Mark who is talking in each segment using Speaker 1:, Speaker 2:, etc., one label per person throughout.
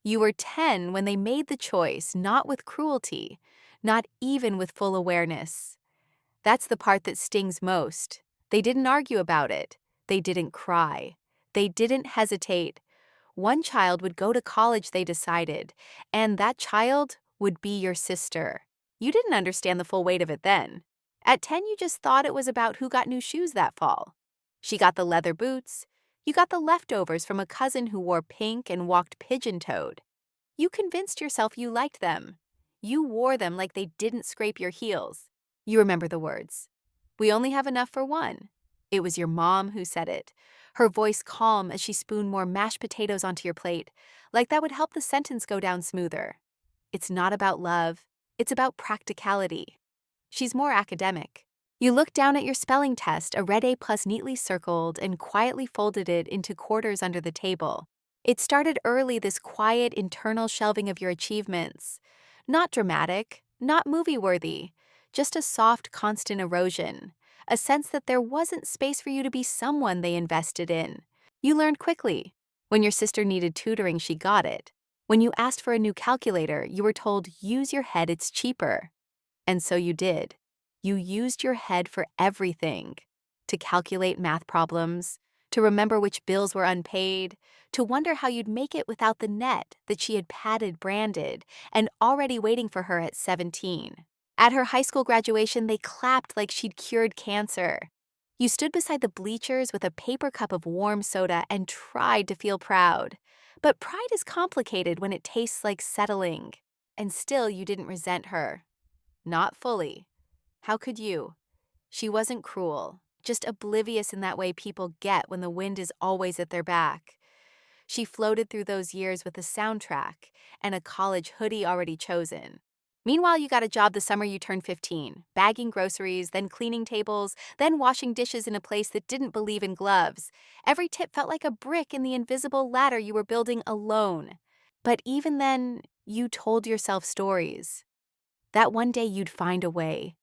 Speaker 1: You were 10 when they made the choice, not with cruelty, not even with full awareness. That's the part that stings most. They didn't argue about it. They didn't cry. They didn't hesitate. One child would go to college, they decided, and that child would be your sister. You didn't understand the full weight of it then. At 10, you just thought it was about who got new shoes that fall. She got the leather boots. You got the leftovers from a cousin who wore pink and walked pigeon-toed. You convinced yourself you liked them. You wore them like they didn't scrape your heels. You remember the words. We only have enough for one. It was your mom who said it, her voice calm as she spooned more mashed potatoes onto your plate, like that would help the sentence go down smoother. It's not about love, it's about practicality. She's more academic. You looked down at your spelling test, a red A+ neatly circled, and quietly folded it into quarters under the table. It started early, this quiet internal shelving of your achievements. Not dramatic, not movie-worthy, just a soft, constant erosion, a sense that there wasn't space for you to be someone they invested in. You learned quickly. When your sister needed tutoring, she got it. When you asked for a new calculator, you were told, use your head, it's cheaper. And so you did. You used your head for everything. To calculate math problems, to remember which bills were unpaid, to wonder how you'd make it without the net that she had padded branded and already waiting for her at 17. At her high school graduation, they clapped like she'd cured cancer. You stood beside the bleachers with a paper cup of warm soda and tried to feel proud. But pride is complicated when it tastes like settling. And still you didn't resent her. Not fully. How could you? She wasn't cruel, just oblivious in that way people get when the wind is always at their back. She floated through those years with a soundtrack and a college hoodie already chosen. Meanwhile, you got a job the summer you turned 15, bagging groceries, then cleaning tables, then washing dishes in a place that didn't believe in gloves. Every tip felt like a brick in the invisible ladder you were building alone. But even then, you told yourself stories. That one day you'd find a way.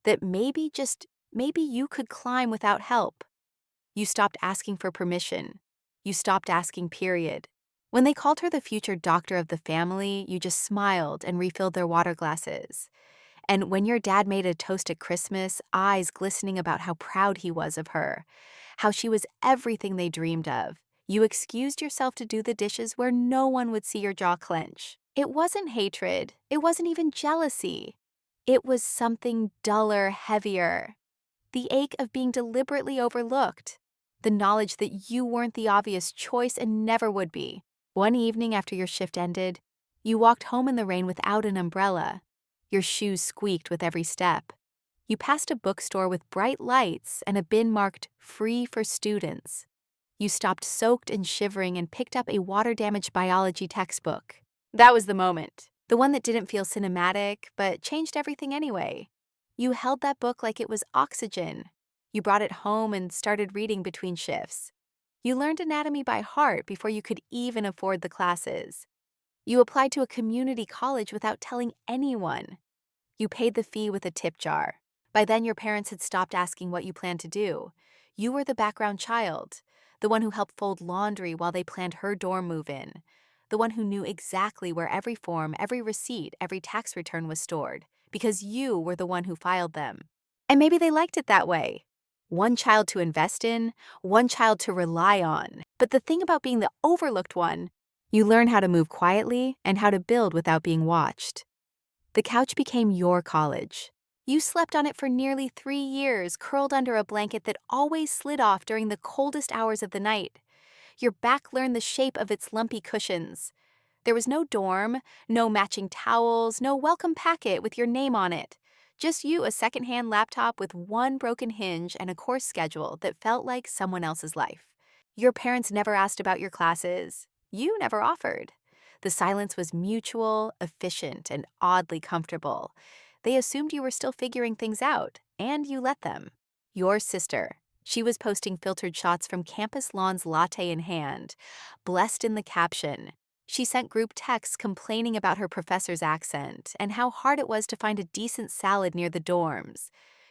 Speaker 1: That maybe, just maybe, you could climb without help. You stopped asking for permission. You stopped asking, period. When they called her the future doctor of the family, you just smiled and refilled their water glasses. And when your dad made a toast at Christmas, eyes glistening about how proud he was of her, how she was everything they dreamed of, you excused yourself to do the dishes where no one would see your jaw clench. It wasn't hatred. It wasn't even jealousy. It was something duller, heavier. The ache of being deliberately overlooked. The knowledge that you weren't the obvious choice and never would be. One evening after your shift ended, you walked home in the rain without an umbrella. Your shoes squeaked with every step. You passed a bookstore with bright lights and a bin marked "Free for Students." You stopped soaked and shivering and picked up a water-damaged biology textbook. That was the moment. The one that didn't feel cinematic, but changed everything anyway. You held that book like it was oxygen. You brought it home and started reading between shifts. You learned anatomy by heart before you could even afford the classes. You applied to a community college without telling anyone. You paid the fee with a tip jar. By then, your parents had stopped asking what you planned to do. You were the background child, the one who helped fold laundry while they planned her dorm move-in, the one who knew exactly where every form, every receipt, every tax return was stored, because you were the one who filed them. And maybe they liked it that way. One child to invest in, one child to rely on. But the thing about being the overlooked one, you learn how to move quietly and how to build without being watched. The couch became your college. You slept on it for nearly 3 years, curled under a blanket that always slid off during the coldest hours of the night. Your back learned the shape of its lumpy cushions. There was no dorm, no matching towels, no welcome packet with your name on it. Just you, a secondhand laptop with one broken hinge and a course schedule that felt like someone else's life. Your parents never asked about your classes. You never offered. The silence was mutual, efficient, and oddly comfortable. They assumed you were still figuring things out, and you let them. Your sister. She was posting filtered shots from campus lawns, latte in hand, blessed in the caption. She sent group texts complaining about her professor's accent and how hard it was to find a decent salad near the dorms.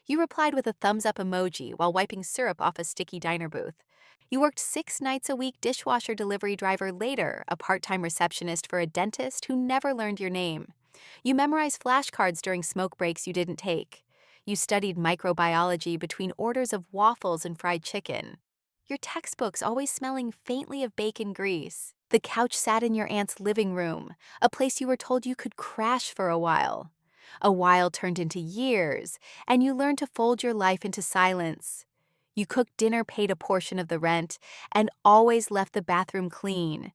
Speaker 1: You replied with a thumbs up emoji while wiping syrup off a sticky diner booth. You worked 6 nights a week dishwasher delivery driver, later a part-time receptionist for a dentist who never learned your name. You memorized flashcards during smoke breaks you didn't take. You studied microbiology between orders of waffles and fried chicken. Your textbooks always smelling faintly of bacon grease. The couch sat in your aunt's living room, a place you were told you could crash for a while. A while turned into years, and you learned to fold your life into silence. You cooked dinner, paid a portion of the rent, and always left the bathroom clean.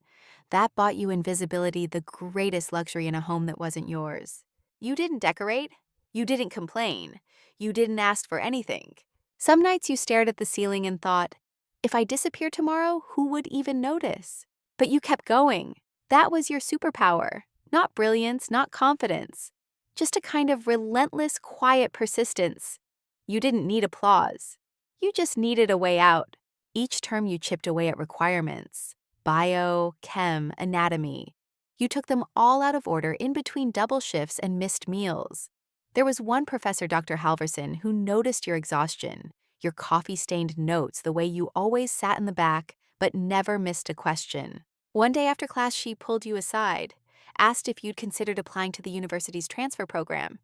Speaker 1: That bought you invisibility, the greatest luxury in a home that wasn't yours. You didn't decorate. You didn't complain. You didn't ask for anything. Some nights you stared at the ceiling and thought, if I disappear tomorrow, who would even notice? But you kept going. That was your superpower. Not brilliance, not confidence. Just a kind of relentless, quiet persistence. You didn't need applause. You just needed a way out. Each term you chipped away at requirements. Bio, chem, anatomy. You took them all out of order in between double shifts and missed meals. There was one professor, Dr. Halverson, who noticed your exhaustion, your coffee-stained notes, the way you always sat in the back but never missed a question. One day after class, she pulled you aside, asked if you'd considered applying to the university's transfer program.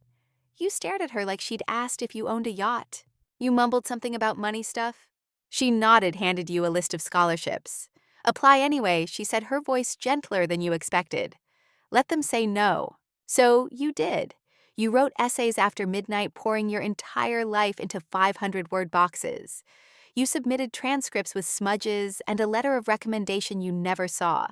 Speaker 1: You stared at her like she'd asked if you owned a yacht. You mumbled something about money stuff. She nodded, handed you a list of scholarships. Apply anyway, she said, her voice gentler than you expected. Let them say no. So you did. You wrote essays after midnight, pouring your entire life into 500-word boxes. You submitted transcripts with smudges and a letter of recommendation you never saw.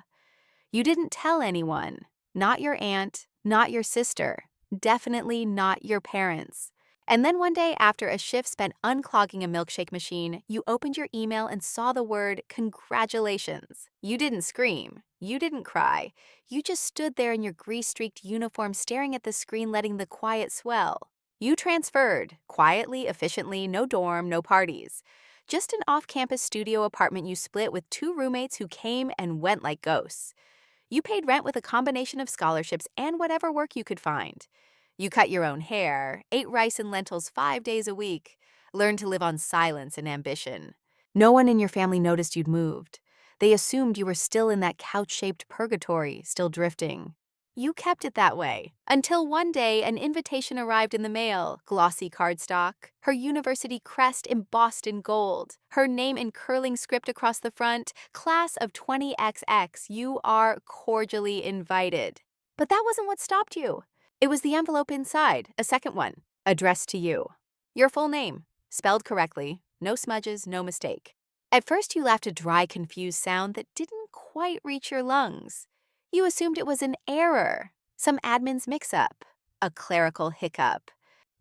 Speaker 1: You didn't tell anyone. Not your aunt, not your sister, definitely not your parents. And then one day, after a shift spent unclogging a milkshake machine, you opened your email and saw the word congratulations. You didn't scream. You didn't cry. You just stood there in your grease-streaked uniform, staring at the screen, letting the quiet swell. You transferred, quietly, efficiently, no dorm, no parties. Just an off-campus studio apartment you split with 2 roommates who came and went like ghosts. You paid rent with a combination of scholarships and whatever work you could find. You cut your own hair, ate rice and lentils 5 days a week, learned to live on silence and ambition. No one in your family noticed you'd moved. They assumed you were still in that couch-shaped purgatory, still drifting. You kept it that way, until one day an invitation arrived in the mail, glossy cardstock, her university crest embossed in gold, her name in curling script across the front, class of 20XX, you are cordially invited. But that wasn't what stopped you. It was the envelope inside, a second one, addressed to you. Your full name, spelled correctly, no smudges, no mistake. At first you laughed a dry, confused sound that didn't quite reach your lungs. You assumed it was an error, some admin's mix-up, a clerical hiccup.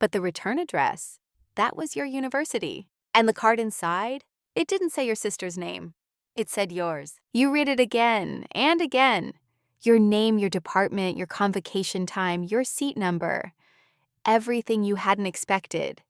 Speaker 1: But the return address, that was your university. And the card inside, it didn't say your sister's name. It said yours. You read it again and again. Your name, your department, your convocation time, your seat number. Everything you hadn't expected.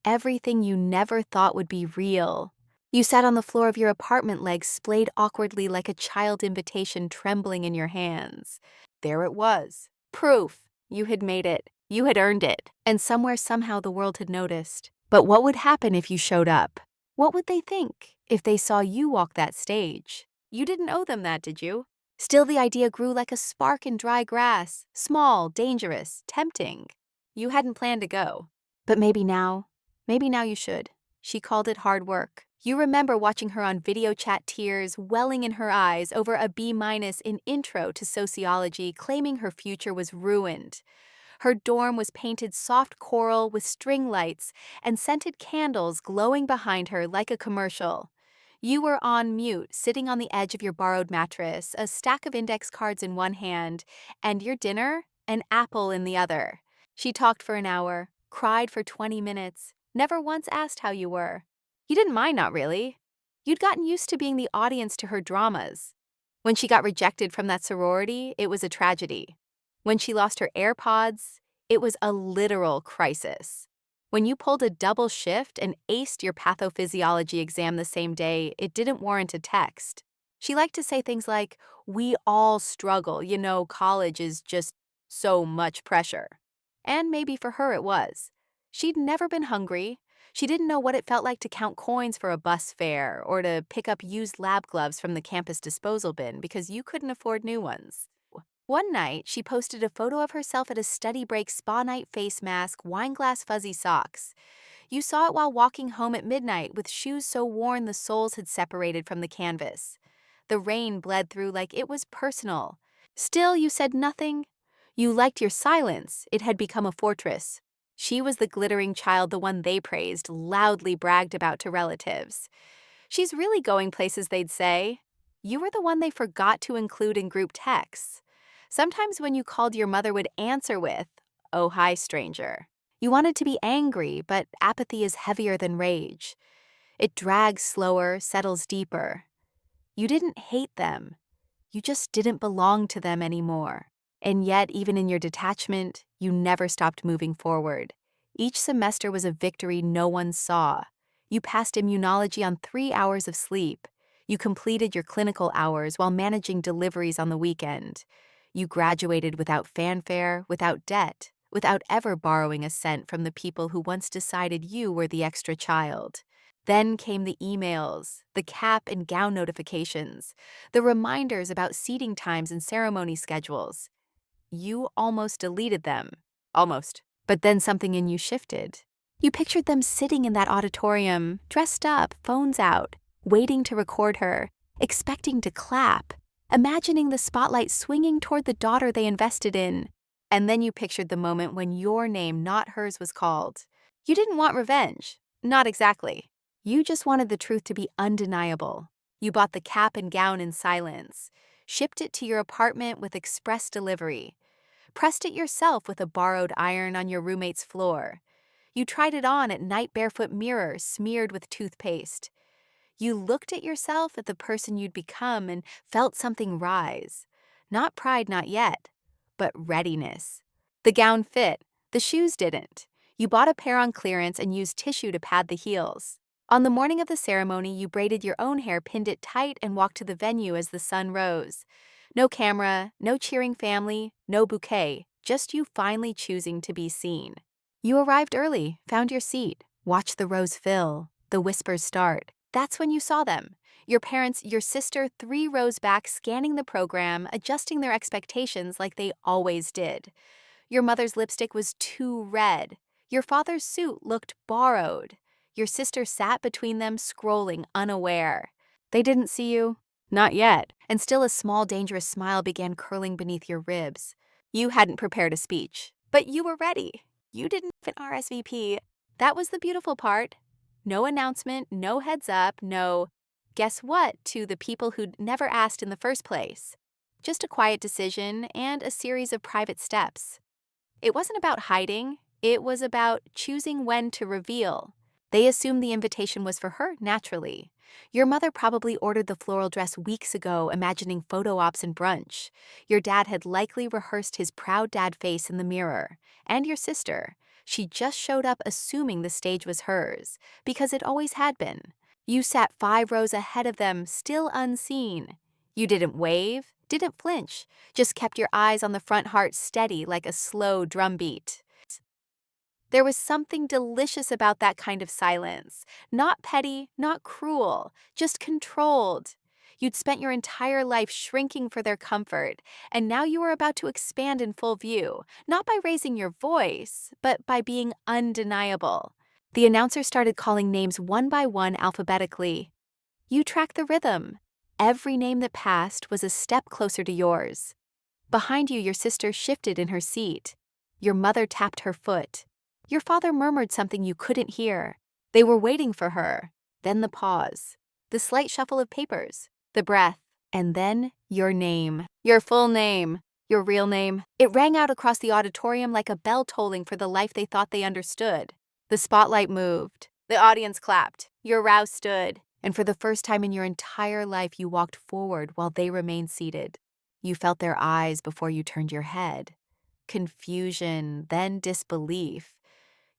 Speaker 1: Everything you never thought would be real. You sat on the floor of your apartment, legs splayed awkwardly like a child invitation trembling in your hands. There it was. Proof. You had made it. You had earned it. And somewhere, somehow, the world had noticed. But what would happen if you showed up? What would they think if they saw you walk that stage? You didn't owe them that, did you? Still, the idea grew like a spark in dry grass. Small, dangerous, tempting. You hadn't planned to go. But maybe now you should. She called it hard work. You remember watching her on video chat, tears welling in her eyes over a B- in Intro to Sociology, claiming her future was ruined. Her dorm was painted soft coral with string lights and scented candles glowing behind her like a commercial. You were on mute, sitting on the edge of your borrowed mattress, a stack of index cards in one hand, and your dinner, an apple in the other. She talked for an hour, cried for 20 minutes, never once asked how you were. You didn't mind, not really. You'd gotten used to being the audience to her dramas. When she got rejected from that sorority, it was a tragedy. When she lost her AirPods, it was a literal crisis. When you pulled a double shift and aced your pathophysiology exam the same day, it didn't warrant a text. She liked to say things like, "We all struggle, college is just so much pressure." And maybe for her it was. She'd never been hungry. She didn't know what it felt like to count coins for a bus fare or to pick up used lab gloves from the campus disposal bin because you couldn't afford new ones. One night, she posted a photo of herself at a study break spa night face mask, wine glass fuzzy socks. You saw it while walking home at midnight with shoes so worn the soles had separated from the canvas. The rain bled through like it was personal. Still, you said nothing. You liked your silence. It had become a fortress. She was the glittering child, the one they praised, loudly bragged about to relatives. She's really going places, they'd say. You were the one they forgot to include in group texts. Sometimes when you called, your mother would answer with, "Oh, hi, stranger." You wanted to be angry, but apathy is heavier than rage. It drags slower, settles deeper. You didn't hate them. You just didn't belong to them anymore. And yet, even in your detachment, you never stopped moving forward. Each semester was a victory no one saw. You passed immunology on 3 hours of sleep. You completed your clinical hours while managing deliveries on the weekend. You graduated without fanfare, without debt, without ever borrowing a cent from the people who once decided you were the extra child. Then came the emails, the cap and gown notifications, the reminders about seating times and ceremony schedules. You almost deleted them. Almost. But then something in you shifted. You pictured them sitting in that auditorium, dressed up, phones out, waiting to record her, expecting to clap, imagining the spotlight swinging toward the daughter they invested in. And then you pictured the moment when your name, not hers, was called. You didn't want revenge. Not exactly. You just wanted the truth to be undeniable. You bought the cap and gown in silence, shipped it to your apartment with express delivery, pressed it yourself with a borrowed iron on your roommate's floor. You tried it on at night barefoot mirror smeared with toothpaste. You looked at yourself, at the person you'd become, and felt something rise. Not pride, not yet, but readiness. The gown fit, the shoes didn't. You bought a pair on clearance and used tissue to pad the heels. On the morning of the ceremony, you braided your own hair, pinned it tight, and walked to the venue as the sun rose. No camera, no cheering family, no bouquet, just you finally choosing to be seen. You arrived early, found your seat, watched the rows fill, the whispers start. That's when you saw them. Your parents, your sister, 3 rows back, scanning the program, adjusting their expectations like they always did. Your mother's lipstick was too red. Your father's suit looked borrowed. Your sister sat between them, scrolling, unaware. They didn't see you. Not yet. And still a small, dangerous smile began curling beneath your ribs. You hadn't prepared a speech, but you were ready. You didn't have an RSVP. That was the beautiful part. No announcement, no heads up, no "guess what" to the people who'd never asked in the first place. Just a quiet decision and a series of private steps. It wasn't about hiding, it was about choosing when to reveal. They assumed the invitation was for her, naturally. Your mother probably ordered the floral dress weeks ago, imagining photo ops and brunch. Your dad had likely rehearsed his proud dad face in the mirror. And your sister. She just showed up assuming the stage was hers, because it always had been. You sat 5 rows ahead of them, still unseen. You didn't wave, didn't flinch, just kept your eyes on the front heart steady like a slow drumbeat. There was something delicious about that kind of silence. Not petty, not cruel, just controlled. You'd spent your entire life shrinking for their comfort, and now you were about to expand in full view, not by raising your voice, but by being undeniable. The announcer started calling names one by one alphabetically. You tracked the rhythm. Every name that passed was a step closer to yours. Behind you, your sister shifted in her seat. Your mother tapped her foot. Your father murmured something you couldn't hear. They were waiting for her. Then the pause. The slight shuffle of papers. The breath. And then your name. Your full name. Your real name. It rang out across the auditorium like a bell tolling for the life they thought they understood. The spotlight moved. The audience clapped. Your row stood. And for the first time in your entire life, you walked forward while they remained seated. You felt their eyes before you turned your head. Confusion, then disbelief.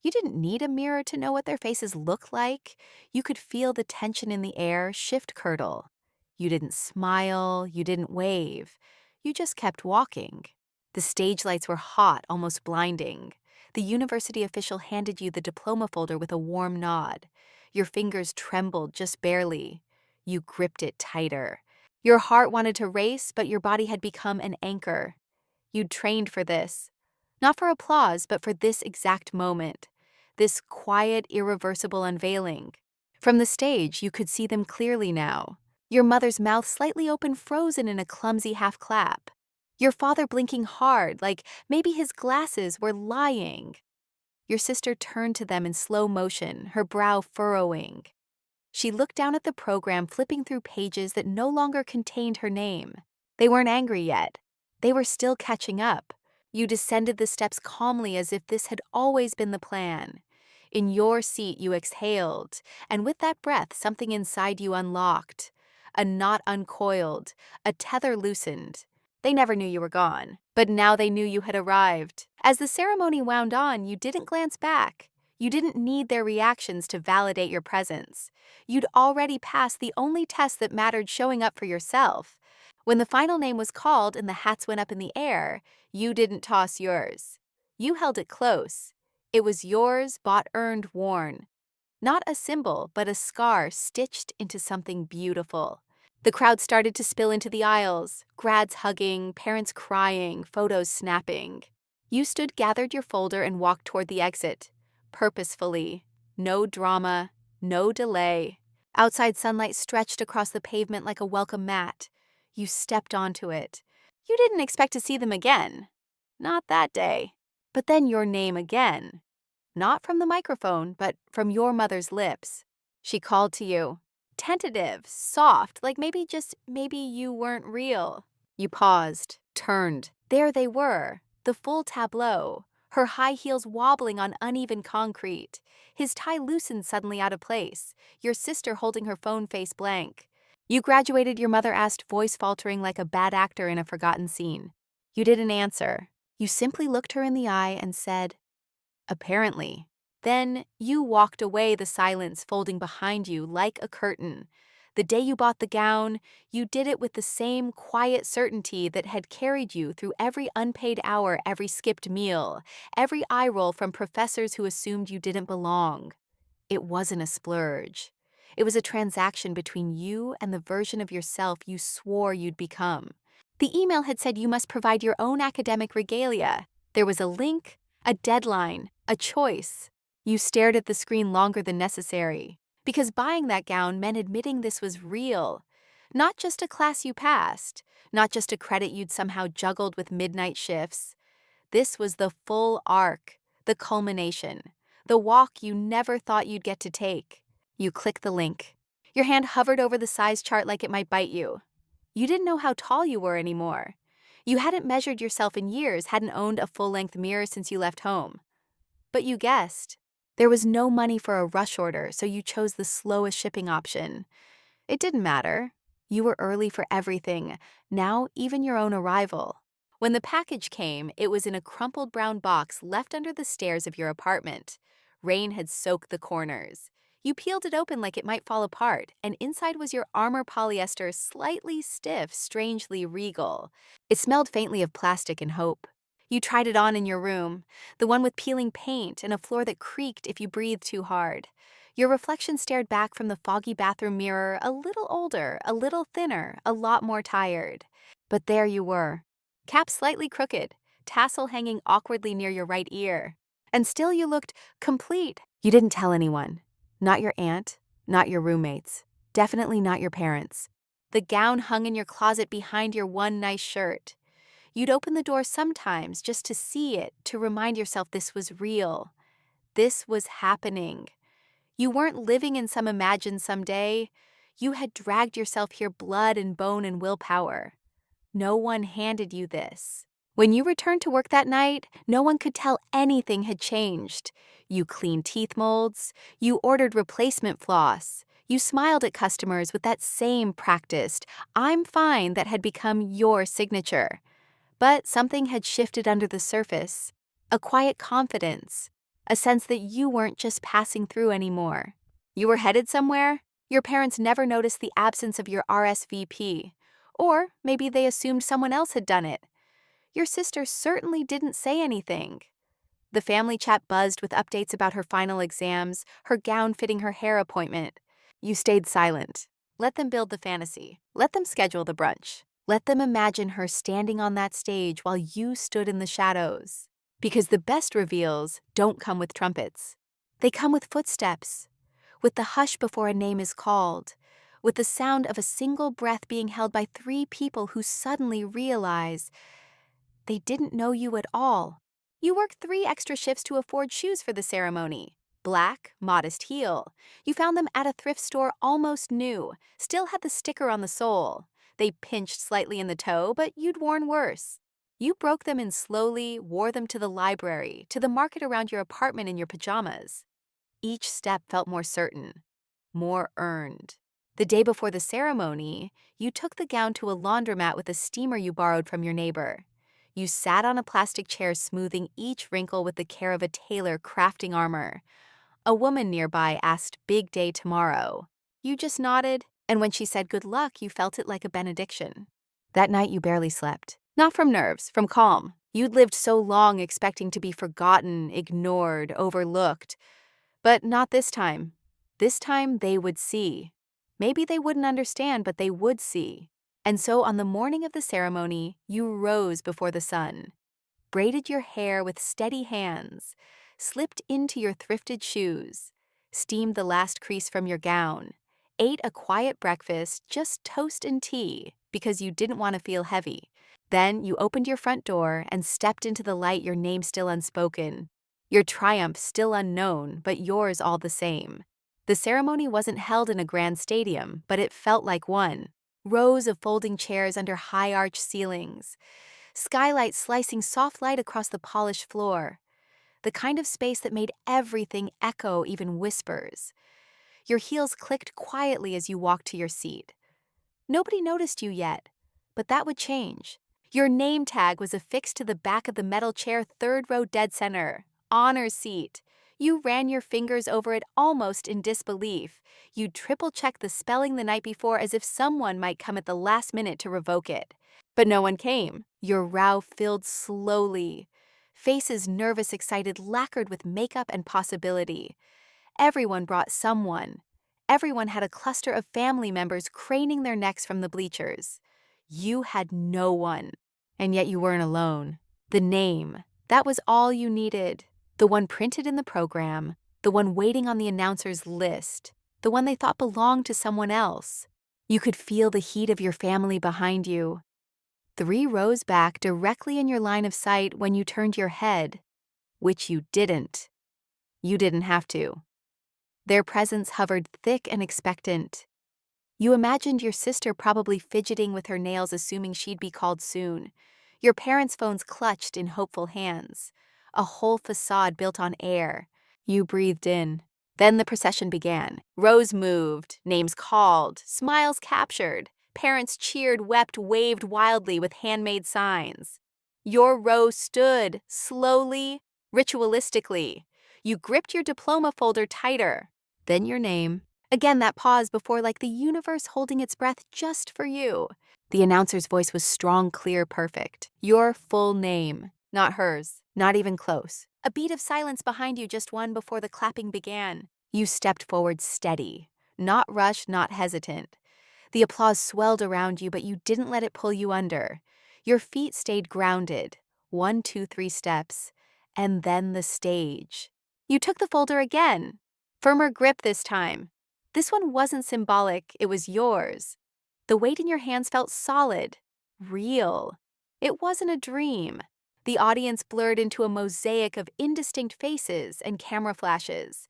Speaker 1: You didn't need a mirror to know what their faces looked like. You could feel the tension in the air shift curdle. You didn't smile, you didn't wave. You just kept walking. The stage lights were hot, almost blinding. The university official handed you the diploma folder with a warm nod. Your fingers trembled just barely. You gripped it tighter. Your heart wanted to race, but your body had become an anchor. You'd trained for this. Not for applause, but for this exact moment. This quiet, irreversible unveiling. From the stage, you could see them clearly now. Your mother's mouth slightly open, frozen in a clumsy half-clap. Your father blinking hard, like maybe his glasses were lying. Your sister turned to them in slow motion, her brow furrowing. She looked down at the program, flipping through pages that no longer contained her name. They weren't angry yet. They were still catching up. You descended the steps calmly as if this had always been the plan. In your seat, you exhaled, and with that breath, something inside you unlocked. A knot uncoiled, a tether loosened. They never knew you were gone, but now they knew you had arrived. As the ceremony wound on, you didn't glance back. You didn't need their reactions to validate your presence. You'd already passed the only test that mattered, showing up for yourself. When the final name was called and the hats went up in the air, you didn't toss yours. You held it close. It was yours, bought, earned, worn. Not a symbol, but a scar stitched into something beautiful. The crowd started to spill into the aisles, grads hugging, parents crying, photos snapping. You stood, gathered your folder, and walked toward the exit. Purposefully. No drama, no delay. Outside sunlight stretched across the pavement like a welcome mat. You stepped onto it. You didn't expect to see them again. Not that day. But then your name again. Not from the microphone, but from your mother's lips. She called to you. Tentative, soft, like maybe you weren't real. You paused, turned. There they were, the full tableau. Her high heels wobbling on uneven concrete. His tie loosened suddenly out of place. Your sister holding her phone, face blank. You graduated, your mother asked, voice faltering like a bad actor in a forgotten scene. You didn't answer. You simply looked her in the eye and said, apparently. Then you walked away, the silence folding behind you like a curtain. The day you bought the gown, you did it with the same quiet certainty that had carried you through every unpaid hour, every skipped meal, every eye roll from professors who assumed you didn't belong. It wasn't a splurge. It was a transaction between you and the version of yourself you swore you'd become. The email had said you must provide your own academic regalia. There was a link, a deadline, a choice. You stared at the screen longer than necessary, because buying that gown meant admitting this was real. Not just a class you passed, not just a credit you'd somehow juggled with midnight shifts. This was the full arc, the culmination, the walk you never thought you'd get to take. You clicked the link. Your hand hovered over the size chart like it might bite you. You didn't know how tall you were anymore. You hadn't measured yourself in years, hadn't owned a full-length mirror since you left home. But you guessed. There was no money for a rush order, so you chose the slowest shipping option. It didn't matter. You were early for everything, now even your own arrival. When the package came, it was in a crumpled brown box left under the stairs of your apartment. Rain had soaked the corners. You peeled it open like it might fall apart, and inside was your armor polyester, slightly stiff, strangely regal. It smelled faintly of plastic and hope. You tried it on in your room, the one with peeling paint and a floor that creaked if you breathed too hard. Your reflection stared back from the foggy bathroom mirror, a little older, a little thinner, a lot more tired. But there you were, cap slightly crooked, tassel hanging awkwardly near your right ear. And still you looked complete. You didn't tell anyone. Not your aunt, not your roommates, definitely not your parents. The gown hung in your closet behind your one nice shirt. You'd open the door sometimes just to see it, to remind yourself this was real. This was happening. You weren't living in some imagined someday. You had dragged yourself here, blood and bone and willpower. No one handed you this. When you returned to work that night, no one could tell anything had changed. You cleaned teeth molds. You ordered replacement floss. You smiled at customers with that same practiced, "I'm fine," that had become your signature. But something had shifted under the surface. A quiet confidence. A sense that you weren't just passing through anymore. You were headed somewhere. Your parents never noticed the absence of your RSVP. Or maybe they assumed someone else had done it. Your sister certainly didn't say anything. The family chat buzzed with updates about her final exams, her gown fitting her hair appointment. You stayed silent. Let them build the fantasy. Let them schedule the brunch. Let them imagine her standing on that stage while you stood in the shadows. Because the best reveals don't come with trumpets. They come with footsteps, with the hush before a name is called, with the sound of a single breath being held by three people who suddenly realize they didn't know you at all. You worked 3 extra shifts to afford shoes for the ceremony. Black, modest heel. You found them at a thrift store almost new, still had the sticker on the sole. They pinched slightly in the toe, but you'd worn worse. You broke them in slowly, wore them to the library, to the market around your apartment in your pajamas. Each step felt more certain, more earned. The day before the ceremony, you took the gown to a laundromat with a steamer you borrowed from your neighbor. You sat on a plastic chair smoothing each wrinkle with the care of a tailor crafting armor. A woman nearby asked, "Big day tomorrow." You just nodded, and when she said good luck, you felt it like a benediction. That night you barely slept. Not from nerves, from calm. You'd lived so long expecting to be forgotten, ignored, overlooked. But not this time. This time they would see. Maybe they wouldn't understand, but they would see. And so on the morning of the ceremony, you rose before the sun, braided your hair with steady hands, slipped into your thrifted shoes, steamed the last crease from your gown, ate a quiet breakfast, just toast and tea, because you didn't want to feel heavy. Then you opened your front door and stepped into the light, your name still unspoken, your triumph still unknown, but yours all the same. The ceremony wasn't held in a grand stadium, but it felt like one. Rows of folding chairs under high-arched ceilings, skylights slicing soft light across the polished floor, the kind of space that made everything echo, even whispers. Your heels clicked quietly as you walked to your seat. Nobody noticed you yet, but that would change. Your name tag was affixed to the back of the metal chair, 3rd row dead center. Honors seat. You ran your fingers over it almost in disbelief. You'd triple-checked the spelling the night before as if someone might come at the last minute to revoke it. But no one came. Your brow filled slowly. Faces nervous, excited, lacquered with makeup and possibility. Everyone brought someone. Everyone had a cluster of family members craning their necks from the bleachers. You had no one. And yet you weren't alone. The name, that was all you needed. The one printed in the program, the one waiting on the announcer's list, the one they thought belonged to someone else. You could feel the heat of your family behind you. 3 rows back, directly in your line of sight when you turned your head, which you didn't. You didn't have to. Their presence hovered thick and expectant. You imagined your sister probably fidgeting with her nails, assuming she'd be called soon. Your parents' phones clutched in hopeful hands. A whole facade built on air. You breathed in. Then the procession began. Rows moved, names called, smiles captured. Parents cheered, wept, waved wildly with handmade signs. Your row stood, slowly, ritualistically. You gripped your diploma folder tighter. Then your name. Again that pause before, like the universe holding its breath just for you. The announcer's voice was strong, clear, perfect. Your full name. Not hers. Not even close. A beat of silence behind you, just one before the clapping began. You stepped forward steady. Not rushed, not hesitant. The applause swelled around you, but you didn't let it pull you under. Your feet stayed grounded. 1, 2, 3 steps. And then the stage. You took the folder again. Firmer grip this time. This one wasn't symbolic, it was yours. The weight in your hands felt solid, real. It wasn't a dream. The audience blurred into a mosaic of indistinct faces and camera flashes.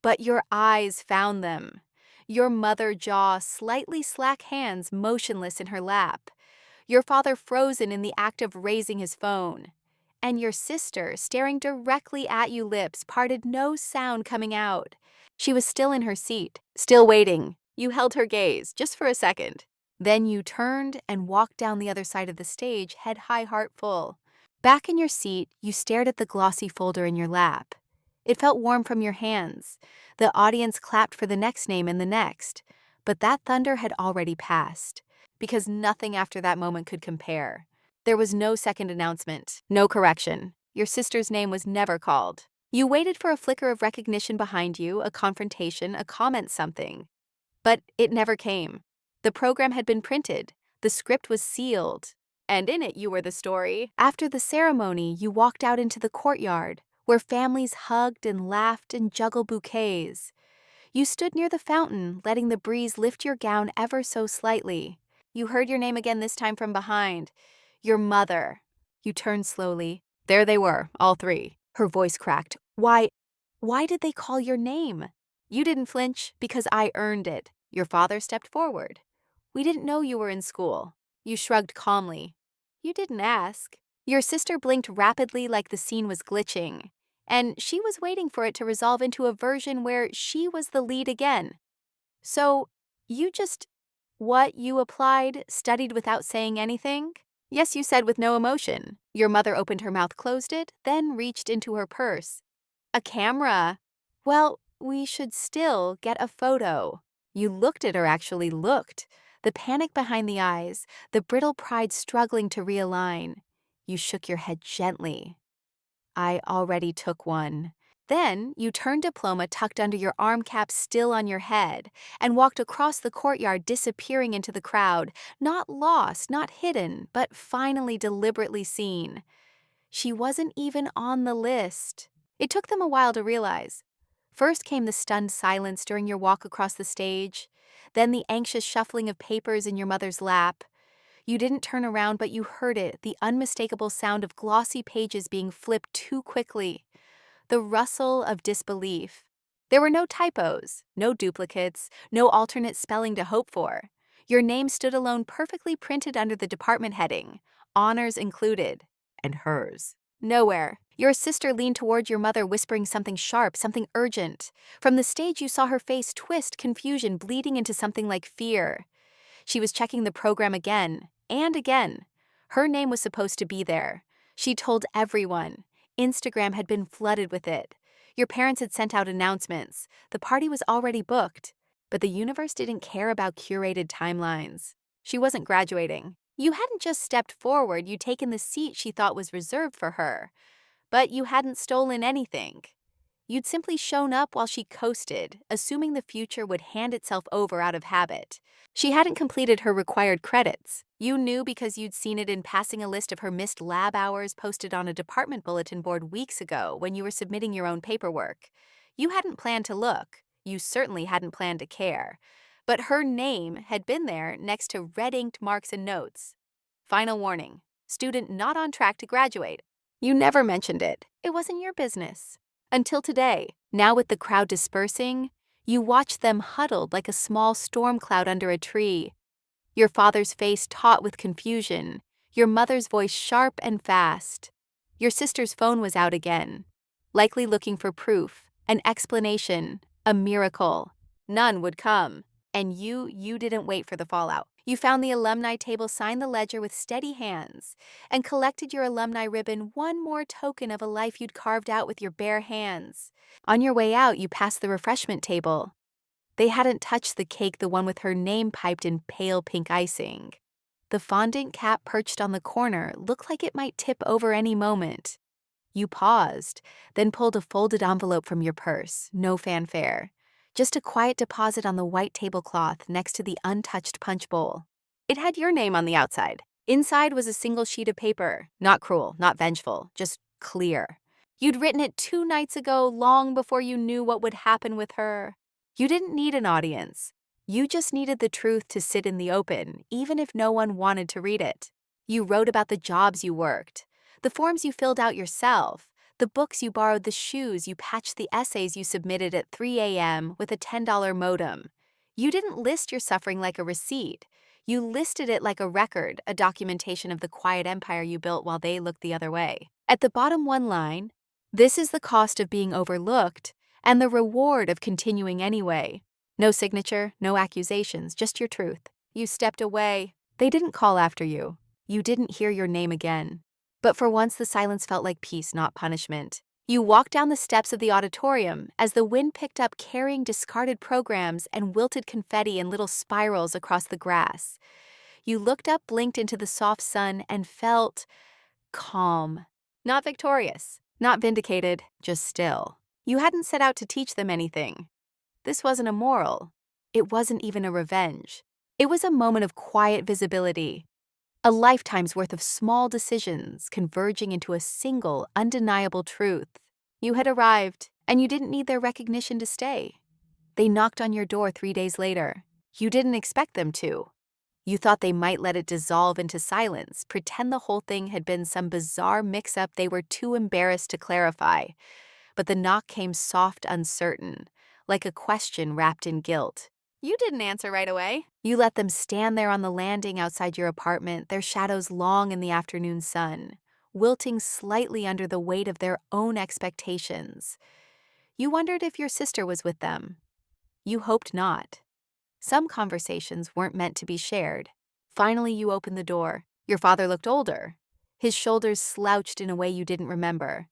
Speaker 1: But your eyes found them. Your mother jaw, slightly slack hands motionless in her lap. Your father frozen in the act of raising his phone. And your sister staring directly at you, lips parted, no sound coming out. She was still in her seat, still waiting. You held her gaze, just for a second. Then you turned and walked down the other side of the stage, head high, heart full. Back in your seat, you stared at the glossy folder in your lap. It felt warm from your hands. The audience clapped for the next name and the next. But that thunder had already passed, because nothing after that moment could compare. There was no second announcement, no correction. Your sister's name was never called. You waited for a flicker of recognition behind you, a confrontation, a comment, something. But it never came. The program had been printed. The script was sealed. And in it, you were the story. After the ceremony, you walked out into the courtyard, where families hugged and laughed and juggled bouquets. You stood near the fountain, letting the breeze lift your gown ever so slightly. You heard your name again, this time from behind. Your mother. You turned slowly. There they were, all three. Her voice cracked. Why did they call your name? You didn't flinch, because I earned it. Your father stepped forward. We didn't know you were in school. You shrugged calmly. You didn't ask. Your sister blinked rapidly like the scene was glitching, and she was waiting for it to resolve into a version where she was the lead again. So, you applied, studied without saying anything? Yes, you said with no emotion. Your mother opened her mouth, closed it, then reached into her purse. A camera. Well, we should still get a photo. You looked at her, actually looked. The panic behind the eyes, the brittle pride struggling to realign. You shook your head gently. I already took one. Then you turned diploma tucked under your arm cap still on your head and walked across the courtyard, disappearing into the crowd, not lost, not hidden, but finally deliberately seen. She wasn't even on the list. It took them a while to realize. First came the stunned silence during your walk across the stage, then the anxious shuffling of papers in your mother's lap. You didn't turn around, but you heard it, the unmistakable sound of glossy pages being flipped too quickly. The rustle of disbelief. There were no typos, no duplicates, no alternate spelling to hope for. Your name stood alone, perfectly printed under the department heading, honors included, and hers. Nowhere. Your sister leaned toward your mother, whispering something sharp, something urgent. From the stage, you saw her face twist, confusion bleeding into something like fear. She was checking the program again and again. Her name was supposed to be there. She told everyone. Instagram had been flooded with it. Your parents had sent out announcements. The party was already booked. But the universe didn't care about curated timelines. She wasn't graduating. You hadn't just stepped forward, you'd taken the seat she thought was reserved for her. But you hadn't stolen anything. You'd simply shown up while she coasted, assuming the future would hand itself over out of habit. She hadn't completed her required credits. You knew because you'd seen it in passing a list of her missed lab hours posted on a department bulletin board weeks ago when you were submitting your own paperwork. You hadn't planned to look. You certainly hadn't planned to care. But her name had been there next to red-inked marks and notes. Final warning. Student not on track to graduate. You never mentioned it. It wasn't your business. Until today, now with the crowd dispersing, you watched them huddled like a small storm cloud under a tree. Your father's face taut with confusion, your mother's voice sharp and fast. Your sister's phone was out again, likely looking for proof, an explanation, a miracle. None would come, and you didn't wait for the fallout. You found the alumni table, signed the ledger with steady hands, and collected your alumni ribbon, one more token of a life you'd carved out with your bare hands. On your way out, you passed the refreshment table. They hadn't touched the cake, the one with her name piped in pale pink icing. The fondant cap perched on the corner looked like it might tip over any moment. You paused, then pulled a folded envelope from your purse, no fanfare. Just a quiet deposit on the white tablecloth next to the untouched punch bowl. It had your name on the outside. Inside was a single sheet of paper, not cruel, not vengeful, just clear. You'd written it 2 nights ago, long before you knew what would happen with her. You didn't need an audience. You just needed the truth to sit in the open, even if no one wanted to read it. You wrote about the jobs you worked, the forms you filled out yourself, the books you borrowed, the shoes you patched, the essays you submitted at 3 a.m. with a $10 modem. You didn't list your suffering like a receipt. You listed it like a record, a documentation of the quiet empire you built while they looked the other way. At the bottom, one line, "This is the cost of being overlooked and the reward of continuing anyway." No signature, no accusations, just your truth. You stepped away. They didn't call after you. You didn't hear your name again. But for once, the silence felt like peace, not punishment. You walked down the steps of the auditorium as the wind picked up, carrying discarded programs and wilted confetti in little spirals across the grass. You looked up, blinked into the soft sun, and felt calm. Not victorious, not vindicated, just still. You hadn't set out to teach them anything. This wasn't a moral. It wasn't even a revenge. It was a moment of quiet visibility, a lifetime's worth of small decisions converging into a single, undeniable truth. You had arrived, and you didn't need their recognition to stay. They knocked on your door 3 days later. You didn't expect them to. You thought they might let it dissolve into silence, pretend the whole thing had been some bizarre mix-up they were too embarrassed to clarify. But the knock came soft, uncertain, like a question wrapped in guilt. You didn't answer right away. You let them stand there on the landing outside your apartment, their shadows long in the afternoon sun, wilting slightly under the weight of their own expectations. You wondered if your sister was with them. You hoped not. Some conversations weren't meant to be shared. Finally, you opened the door. Your father looked older. His shoulders slouched in a way you didn't remember.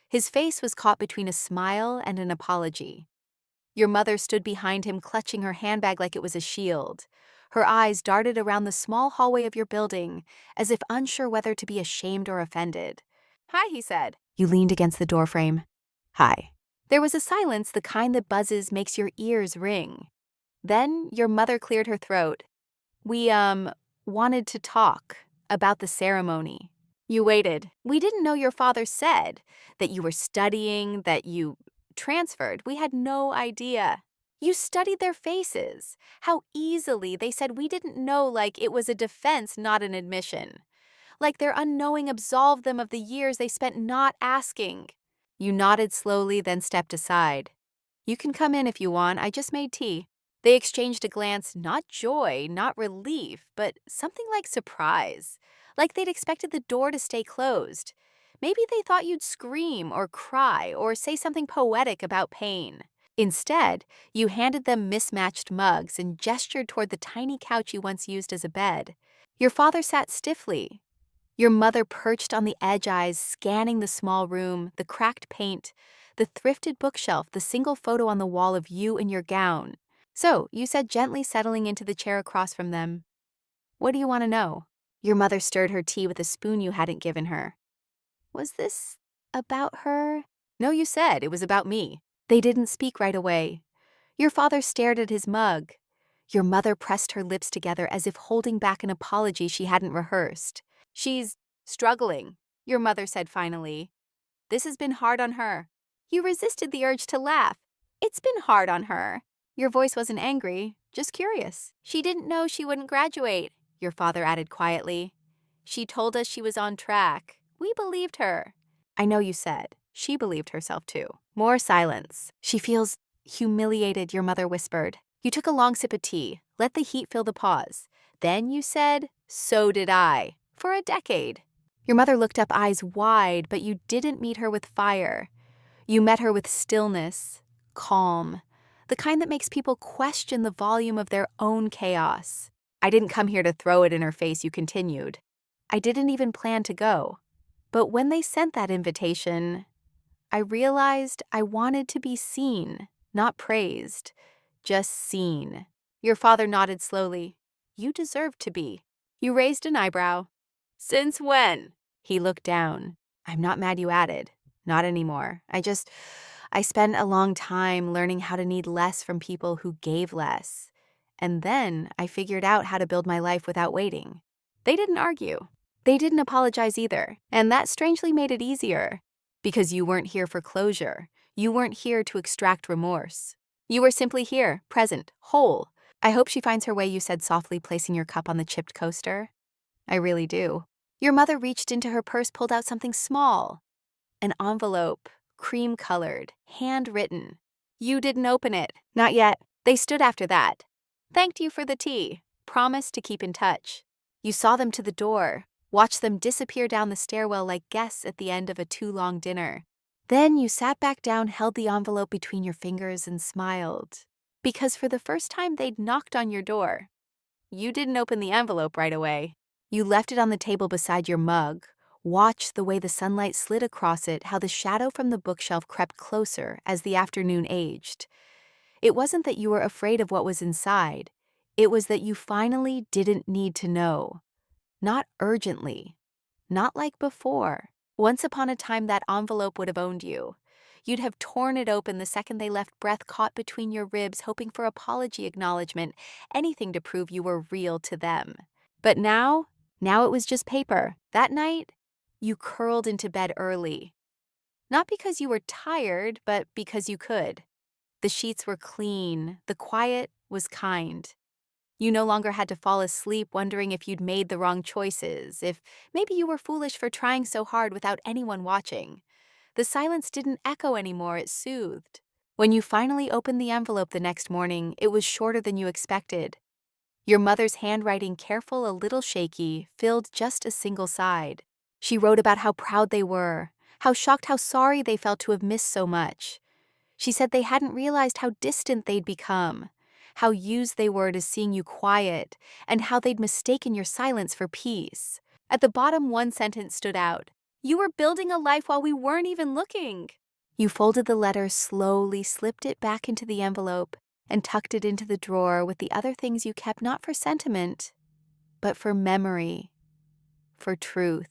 Speaker 1: His face was caught between a smile and an apology. Your mother stood behind him, clutching her handbag like it was a shield. Her eyes darted around the small hallway of your building, as if unsure whether to be ashamed or offended. "Hi," he said. You leaned against the doorframe. "Hi." There was a silence, the kind that buzzes, makes your ears ring. Then your mother cleared her throat. "We, wanted to talk about the ceremony." You waited. "We didn't know your father said that you were studying, that you transferred. We had no idea." You studied their faces. How easily they said we didn't know, like it was a defense, not an admission. Like their unknowing absolved them of the years they spent not asking. You nodded slowly, then stepped aside. "You can come in if you want. I just made tea." They exchanged a glance, not joy, not relief, but something like surprise. Like they'd expected the door to stay closed. Maybe they thought you'd scream or cry or say something poetic about pain. Instead, you handed them mismatched mugs and gestured toward the tiny couch you once used as a bed. Your father sat stiffly. Your mother perched on the edge, eyes scanning the small room, the cracked paint, the thrifted bookshelf, the single photo on the wall of you in your gown. "So," you said, gently settling into the chair across from them, "what do you want to know?" Your mother stirred her tea with a spoon you hadn't given her. "Was this about her?" "No," you said, "it was about me." They didn't speak right away. Your father stared at his mug. Your mother pressed her lips together as if holding back an apology she hadn't rehearsed. "She's struggling," your mother said finally. "This has been hard on her." You resisted the urge to laugh. "It's been hard on her." Your voice wasn't angry, just curious. "She didn't know she wouldn't graduate," your father added quietly. "She told us she was on track. We believed her." "I know," you said. She believed herself too. More silence. "She feels humiliated," your mother whispered. You took a long sip of tea, let the heat fill the pause. Then you said, "So did I, for a decade." Your mother looked up, eyes wide, but you didn't meet her with fire. You met her with stillness, calm, the kind that makes people question the volume of their own chaos. "I didn't come here to throw it in her face," you continued. "I didn't even plan to go. But when they sent that invitation, I realized I wanted to be seen, not praised, just seen." Your father nodded slowly. "You deserve to be." You raised an eyebrow. "Since when?" He looked down. "I'm not mad," you added. "Not anymore. I spent a long time learning how to need less from people who gave less. And then I figured out how to build my life without waiting." They didn't argue. They didn't apologize either. And that strangely made it easier. Because you weren't here for closure. You weren't here to extract remorse. You were simply here, present, whole. "I hope she finds her way," you said softly, placing your cup on the chipped coaster. "I really do." Your mother reached into her purse, pulled out something small. An envelope, cream-colored, handwritten. You didn't open it. Not yet. They stood after that. Thanked you for the tea. Promised to keep in touch. You saw them to the door. Watched them disappear down the stairwell like guests at the end of a too-long dinner. Then you sat back down, held the envelope between your fingers, and smiled. Because for the first time, they'd knocked on your door. You didn't open the envelope right away. You left it on the table beside your mug. Watched the way the sunlight slid across it, how the shadow from the bookshelf crept closer as the afternoon aged. It wasn't that you were afraid of what was inside. It was that you finally didn't need to know. Not urgently. Not like before. Once upon a time, that envelope would have owned you. You'd have torn it open the second they left, breath caught between your ribs, hoping for apology, acknowledgement, anything to prove you were real to them. But now it was just paper. That night, you curled into bed early. Not because you were tired, but because you could. The sheets were clean. The quiet was kind. You no longer had to fall asleep wondering if you'd made the wrong choices, if maybe you were foolish for trying so hard without anyone watching. The silence didn't echo anymore, it soothed. When you finally opened the envelope the next morning, it was shorter than you expected. Your mother's handwriting, careful, a little shaky, filled just a single side. She wrote about how proud they were, how shocked, how sorry they felt to have missed so much. She said they hadn't realized how distant they'd become, how used they were to seeing you quiet, and how they'd mistaken your silence for peace. At the bottom, one sentence stood out. "You were building a life while we weren't even looking." You folded the letter slowly, slipped it back into the envelope, and tucked it into the drawer with the other things you kept, not for sentiment, but for memory, for truth.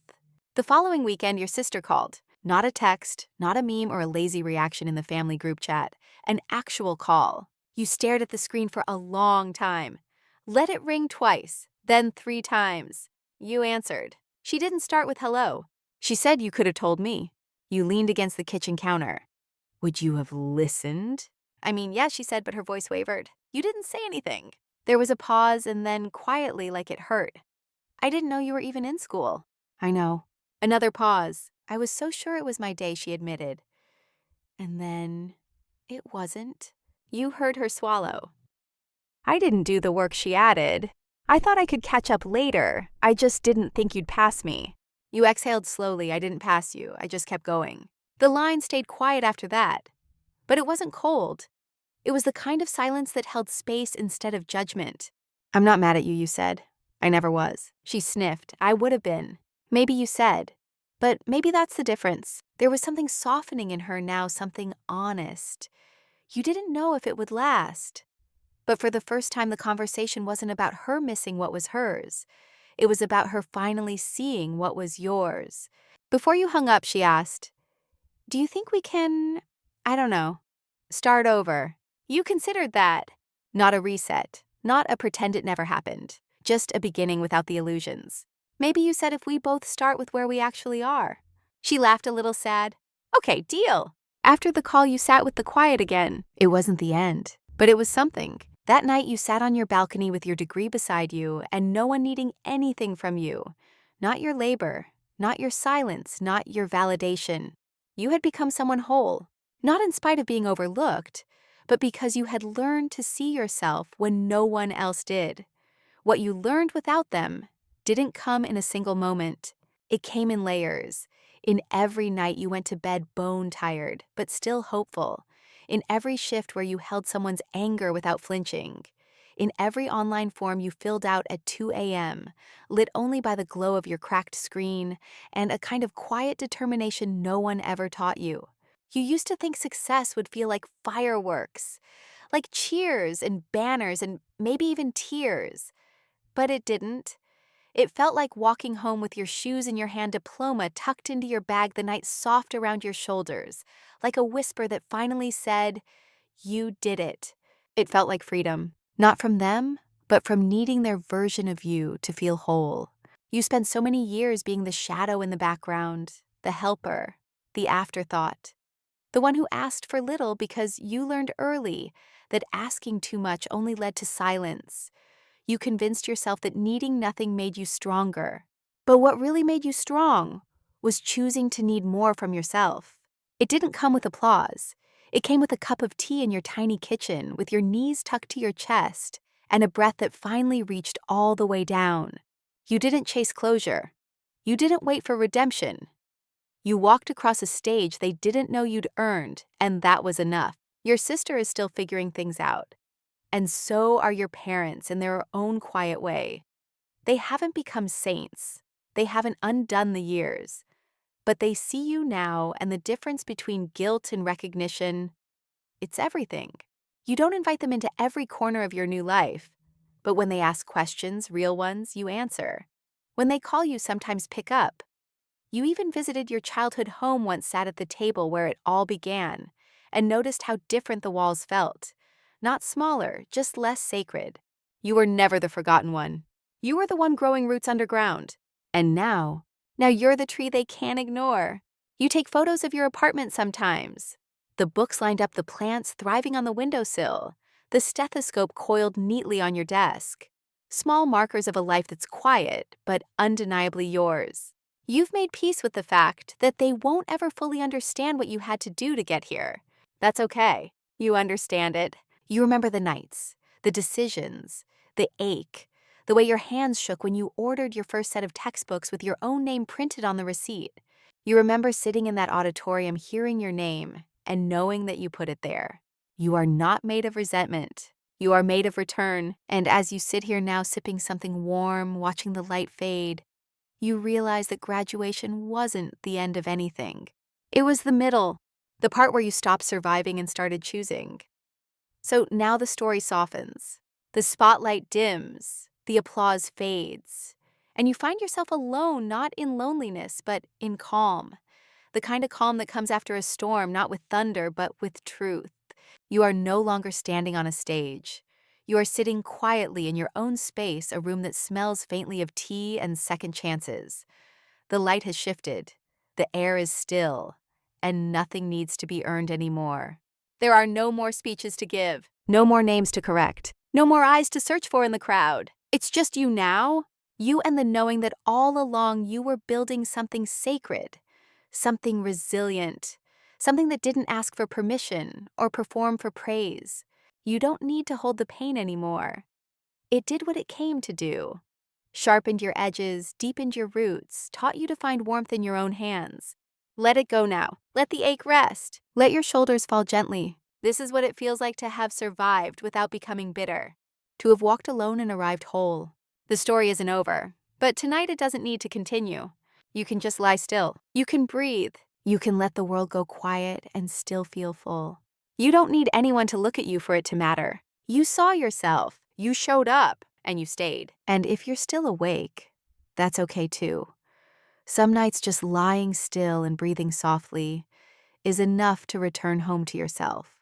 Speaker 1: The following weekend, your sister called. Not a text, not a meme or a lazy reaction in the family group chat. An actual call. You stared at the screen for a long time. Let it ring twice, then 3 times. You answered. She didn't start with hello. She said you could have told me. You leaned against the kitchen counter. Would you have listened? I mean, yes, she said, but her voice wavered. You didn't say anything. There was a pause and then quietly, like it hurt. I didn't know you were even in school. I know. Another pause. I was so sure it was my day, she admitted. And then it wasn't. You heard her swallow. I didn't do the work, she added. I thought I could catch up later. I just didn't think you'd pass me. You exhaled slowly. I didn't pass you. I just kept going. The line stayed quiet after that. But it wasn't cold. It was the kind of silence that held space instead of judgment. I'm not mad at you, you said. I never was. She sniffed. I would have been. Maybe you said. But maybe that's the difference. There was something softening in her now, something honest. You didn't know if it would last. But for the first time, the conversation wasn't about her missing what was hers. It was about her finally seeing what was yours. Before you hung up, she asked, do you think we can, I don't know, start over? You considered that. Not a reset, not a pretend it never happened, just a beginning without the illusions. Maybe you said if we both start with where we actually are. She laughed a little sad. Okay, deal. After the call, you sat with the quiet again. It wasn't the end, but it was something. That night, you sat on your balcony with your degree beside you and no one needing anything from you. Not your labor, not your silence, not your validation. You had become someone whole, not in spite of being overlooked, but because you had learned to see yourself when no one else did. What you learned without them didn't come in a single moment. It came in layers. In every night you went to bed bone tired, but still hopeful. In every shift where you held someone's anger without flinching. In every online form you filled out at 2 a.m., lit only by the glow of your cracked screen and a kind of quiet determination no one ever taught you. You used to think success would feel like fireworks, like cheers and banners and maybe even tears. But it didn't. It felt like walking home with your shoes in your hand, diploma tucked into your bag, the night soft around your shoulders, like a whisper that finally said, you did it. It felt like freedom, not from them, but from needing their version of you to feel whole. You spent so many years being the shadow in the background, the helper, the afterthought, the one who asked for little because you learned early that asking too much only led to silence. You convinced yourself that needing nothing made you stronger. But what really made you strong was choosing to need more from yourself. It didn't come with applause. It came with a cup of tea in your tiny kitchen, with your knees tucked to your chest, and a breath that finally reached all the way down. You didn't chase closure. You didn't wait for redemption. You walked across a stage they didn't know you'd earned, and that was enough. Your sister is still figuring things out. And so are your parents in their own quiet way. They haven't become saints. They haven't undone the years. But they see you now, and the difference between guilt and recognition, it's everything. You don't invite them into every corner of your new life. But when they ask questions, real ones, you answer. When they call, you sometimes pick up. You even visited your childhood home once, sat at the table where it all began, and noticed how different the walls felt. Not smaller, just less sacred. You were never the forgotten one. You were the one growing roots underground. And now you're the tree they can't ignore. You take photos of your apartment sometimes. The books lined up, the plants thriving on the windowsill, the stethoscope coiled neatly on your desk. Small markers of a life that's quiet, but undeniably yours. You've made peace with the fact that they won't ever fully understand what you had to do to get here. That's okay. You understand it. You remember the nights, the decisions, the ache, the way your hands shook when you ordered your first set of textbooks with your own name printed on the receipt. You remember sitting in that auditorium, hearing your name, and knowing that you put it there. You are not made of resentment. You are made of return, and as you sit here now sipping something warm, watching the light fade, you realize that graduation wasn't the end of anything. It was the middle, the part where you stopped surviving and started choosing. So now the story softens. The spotlight dims, the applause fades, and you find yourself alone, not in loneliness, but in calm. The kind of calm that comes after a storm, not with thunder, but with truth. You are no longer standing on a stage. You are sitting quietly in your own space, a room that smells faintly of tea and second chances. The light has shifted, the air is still, and nothing needs to be earned anymore. There are no more speeches to give, no more names to correct, no more eyes to search for in the crowd. It's just you now, you and the knowing that all along you were building something sacred, something resilient, something that didn't ask for permission or perform for praise. You don't need to hold the pain anymore. It did what it came to do. Sharpened your edges, deepened your roots, taught you to find warmth in your own hands. Let it go now. Let the ache rest. Let your shoulders fall gently. This is what it feels like to have survived without becoming bitter. To have walked alone and arrived whole. The story isn't over, but tonight it doesn't need to continue. You can just lie still. You can breathe. You can let the world go quiet and still feel full. You don't need anyone to look at you for it to matter. You saw yourself. You showed up. And you stayed. And if you're still awake, that's okay too. Some nights just lying still and breathing softly is enough to return home to yourself.